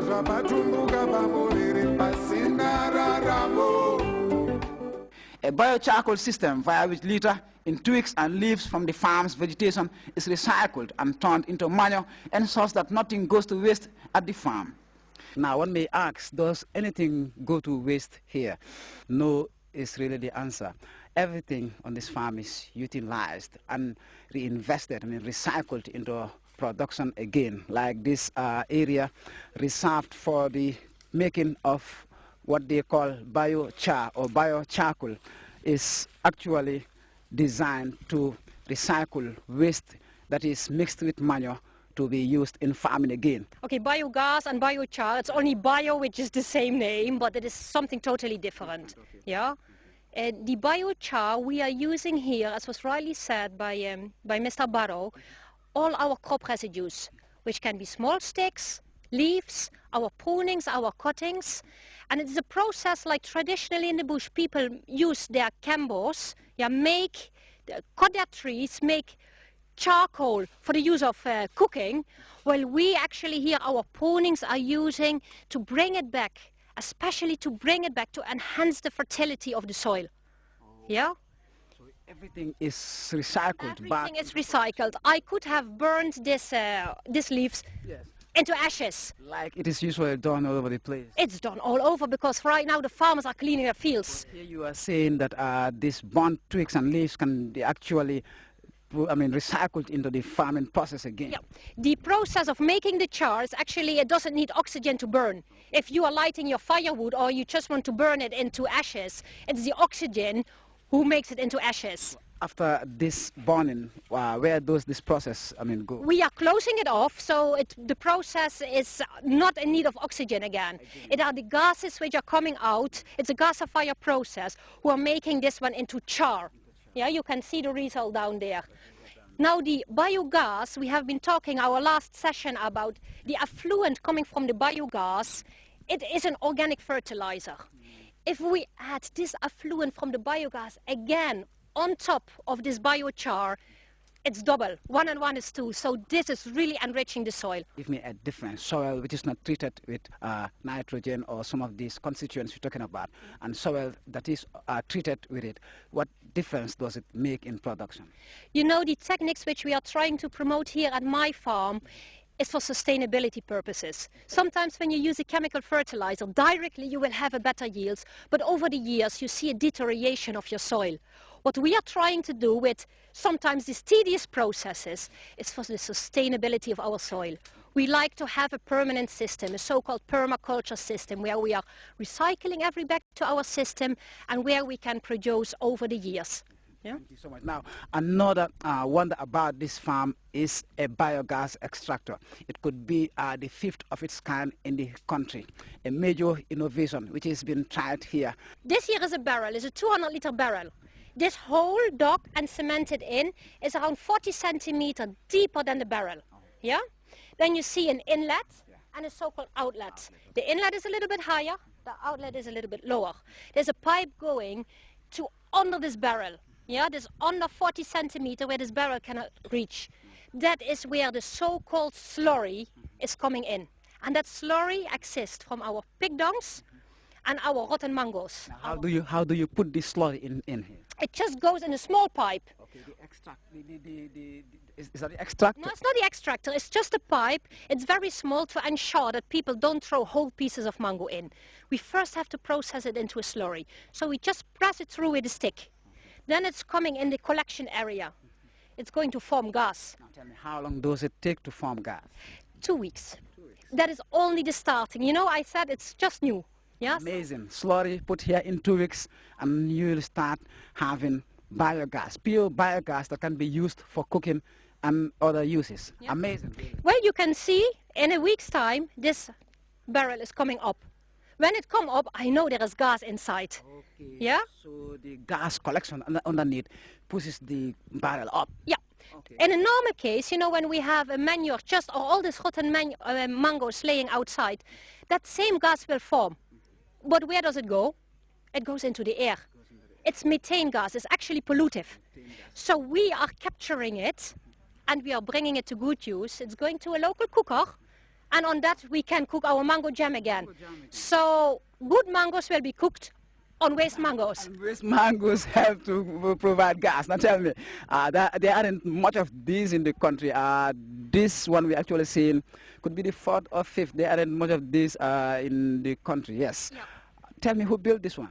A biocharcoal system via which litter in twigs and leaves from the farm's vegetation is recycled and turned into manure ensures that nothing goes to waste at the farm. Now one may ask, does anything go to waste here? No is really the answer. Everything on this farm is utilized and reinvested, recycled into production again, like this area reserved for the making of what they call biochar or biocharcoal is actually designed to recycle waste that is mixed with manure to be used in farming again. Okay, biogas and biochar, it's only bio, which is the same name, but it is something totally different. Yeah. The biochar we are using here, as was rightly said by Mr. Barrow, all our crop residues, which can be small sticks, leaves, our prunings, our cuttings, and it's a process like traditionally in the bush people use their cambos, cut their trees, make charcoal for the use of cooking, while we actually here our prunings are using to bring it back, especially to bring it back to enhance the fertility of the soil. Yeah? So everything is recycled. Everything is recycled. I could have burned this leaves into ashes. Like it is usually done all over the place. It's done all over because right now the farmers are cleaning their fields. Here you are saying that these burnt twigs and leaves can be actually recycled into the farming process again. Yeah. The process of making the char is actually, it doesn't need oxygen to burn. If you are lighting your firewood or you just want to burn it into ashes, it's the oxygen who makes it into ashes. After this burning, where does this process go? We are closing it off, so the process is not in need of oxygen again. It are the gases which are coming out. It's a gasifier process who are making this one into char. Yeah, you can see the result down there. Now the biogas, we have been talking our last session about the effluent coming from the biogas. It is an organic fertilizer. If we add this effluent from the biogas again on top of this biochar, it's double. 1 and 1 is 2. So this is really enriching the soil. Give me a different soil which is not treated with nitrogen or some of these constituents we're talking about, and soil that is treated with it. What difference does it make in production? You know, the techniques which we are trying to promote here at my farm is for sustainability purposes. Sometimes when you use a chemical fertilizer, directly you will have a better yields, but over the years you see a deterioration of your soil. What we are trying to do with sometimes these tedious processes is for the sustainability of our soil. We like to have a permanent system, a so-called permaculture system, where we are recycling every back to our system and where we can produce over the years. Yeah? Thank you so much. Now, another wonder about this farm is a biogas extractor. It could be the 5th of its kind in the country, a major innovation which has been tried here. This here is a barrel, it's a 200-liter barrel. This whole dug and cemented in is around 40 centimeters deeper than the barrel. Yeah? Then you see an inlet and a so-called outlet. The inlet is a little bit higher, the outlet is a little bit lower. There's a pipe going to under this barrel. Yeah, this under 40 centimeters where this barrel cannot reach. That is where the so-called slurry is coming in. And that slurry exists from our pig dungs and our rotten mangoes. Now, how do you put this slurry in here? It just goes in a small pipe. Okay, the extract, is that the extractor? No, it's not the extractor, it's just a pipe. It's very small to ensure that people don't throw whole pieces of mango in. We first have to process it into a slurry. So we just press it through with a stick. Then it's coming in the collection area. It's going to form gas. Now tell me, how long does it take to form gas? 2 weeks. That is only the starting. You know, I said it's just new. Yes? Amazing. Slurry put here in 2 weeks and you'll start having biogas, pure biogas that can be used for cooking and other uses. Yep. Amazing. Well, you can see in a week's time this barrel is coming up. When it comes up, I know there is gas inside. Okay. Yeah? So the gas collection underneath pushes the barrel up. Yeah. Okay. In a normal case, you know, when we have a manure, just all these rotten mangoes laying outside, that same gas will form. But where does it go? It goes into the air. It's methane gas. It's actually pollutive. So we are capturing it and we are bringing it to good use. It's going to a local cooker and on that we can cook our mango jam again. So good mangoes will be cooked on waste mangoes. And waste mangoes help to provide gas. Now tell me, there aren't much of these in the country. This one we actually seen could be the fourth or fifth. There aren't much of these in the country, yes. Yeah. Tell me, who built this one?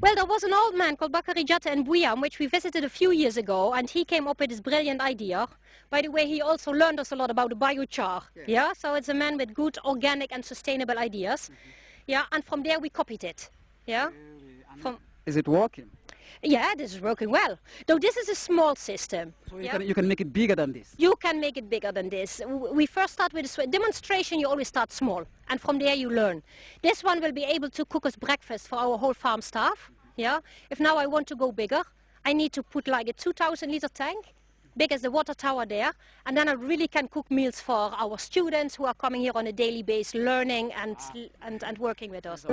Well, there was an old man called Bakari Jatta in Buyam, which we visited a few years ago, and he came up with this brilliant idea. By the way, he also learned us a lot about the biochar. Yeah, so it's a man with good organic and sustainable ideas. Yeah, and from there we copied it. Yeah. Is it working? Yeah, this is working well. Though this is a small system. So you can make it bigger than this? You can make it bigger than this. We first start with a demonstration. You always start small, and from there you learn. This one will be able to cook us breakfast for our whole farm staff. Yeah. If now I want to go bigger, I need to put like a 2,000-liter tank, big as the water tower there, and then I really can cook meals for our students who are coming here on a daily basis, learning and working with us.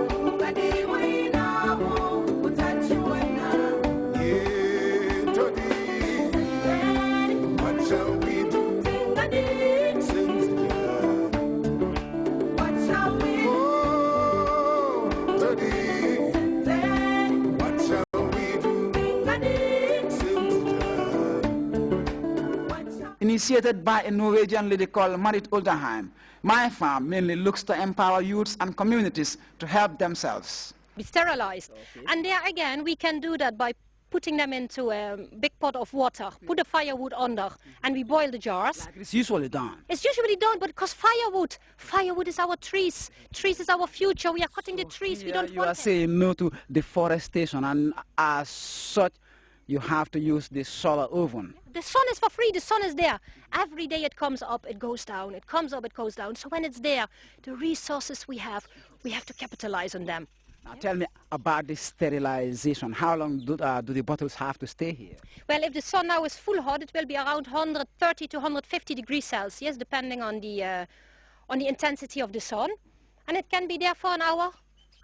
Initiated by a Norwegian lady called Marit Olderheim, my farm mainly looks to empower youths and communities to help themselves. Be sterilized. Okay. And there again, we can do that by putting them into a big pot of water, put the firewood under, and we boil the jars. Like it's usually done. It's usually done, but because firewood is our trees. Trees is our future. We are cutting the trees. We don't want it. You are saying no to deforestation, and as such, you have to use the solar oven. The sun is for free. The sun is there. Every day it comes up, it goes down. It comes up, it goes down. So when it's there, the resources we have to capitalize on them. Now tell me about the sterilization. How long do the bottles have to stay here? Well, if the sun now is full hot, it will be around 130 to 150 degrees Celsius, depending on the intensity of the sun. And it can be there for an hour,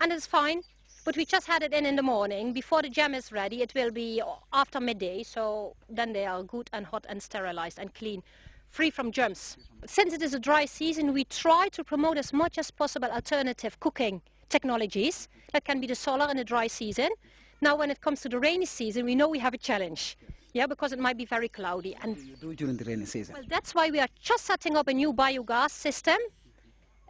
and it's fine. But we just had it in the morning. Before the jam is ready, it will be after midday, so then they are good and hot and sterilized and clean, free from germs. Since it is a dry season, we try to promote as much as possible alternative cooking technologies. That can be the solar in the dry season. Now when it comes to the rainy season, we know we have a challenge. Yeah, because it might be very cloudy. And what do you do during the rainy season? Well, that's why we are just setting up a new biogas system.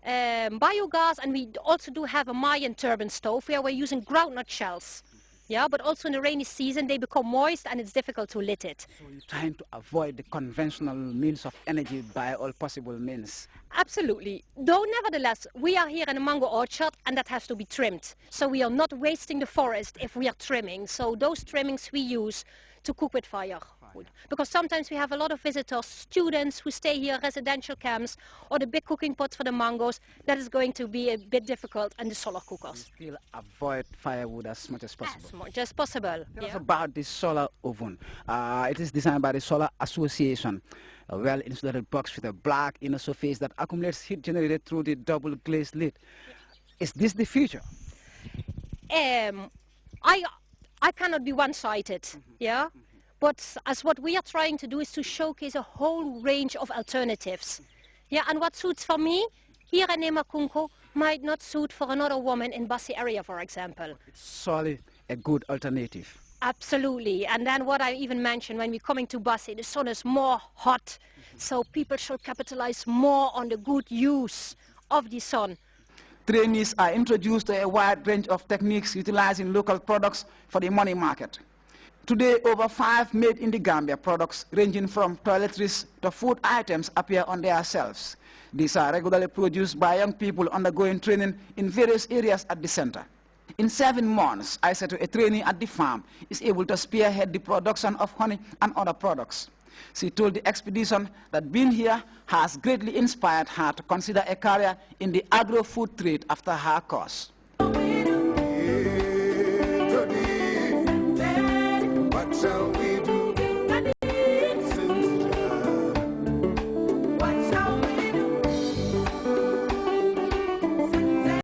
Biogas, and we also do have a Mayan turbine stove where we're using groundnut shells. Yeah, but also in the rainy season they become moist and it's difficult to lit it. So you're trying to avoid the conventional means of energy by all possible means? Absolutely. Though nevertheless, we are here in a mango orchard and that has to be trimmed. So we are not wasting the forest if we are trimming. So those trimmings we use to cook with fire. Because sometimes we have a lot of visitors, students who stay here, residential camps, or the big cooking pots for the mangoes. That is going to be a bit difficult, and the solar cookers. You still avoid firewood as much as possible? As much as possible. Tell us about the solar oven. It is designed by the Solar Association. A well-insulated box with a black inner surface that accumulates heat generated through the double glazed lid. Is this the future? I cannot be one-sided, yeah? But as what we are trying to do is to showcase a whole range of alternatives. Yeah, and what suits for me here in Nemakunko might not suit for another woman in Bassi area, for example. It's solid, a good alternative. Absolutely. And then what I even mentioned, when we're coming to Bassi, the sun is more hot. So people should capitalize more on the good use of the sun. Trainees are introduced to a wide range of techniques utilizing local products for the money market. Today, over 5 made in the Gambia products ranging from toiletries to food items appear on their shelves. These are regularly produced by young people undergoing training in various areas at the center. In 7 months, I said to a trainee at the farm is able to spearhead the production of honey and other products. She told the expedition that being here has greatly inspired her to consider a career in the agro-food trade after her course. So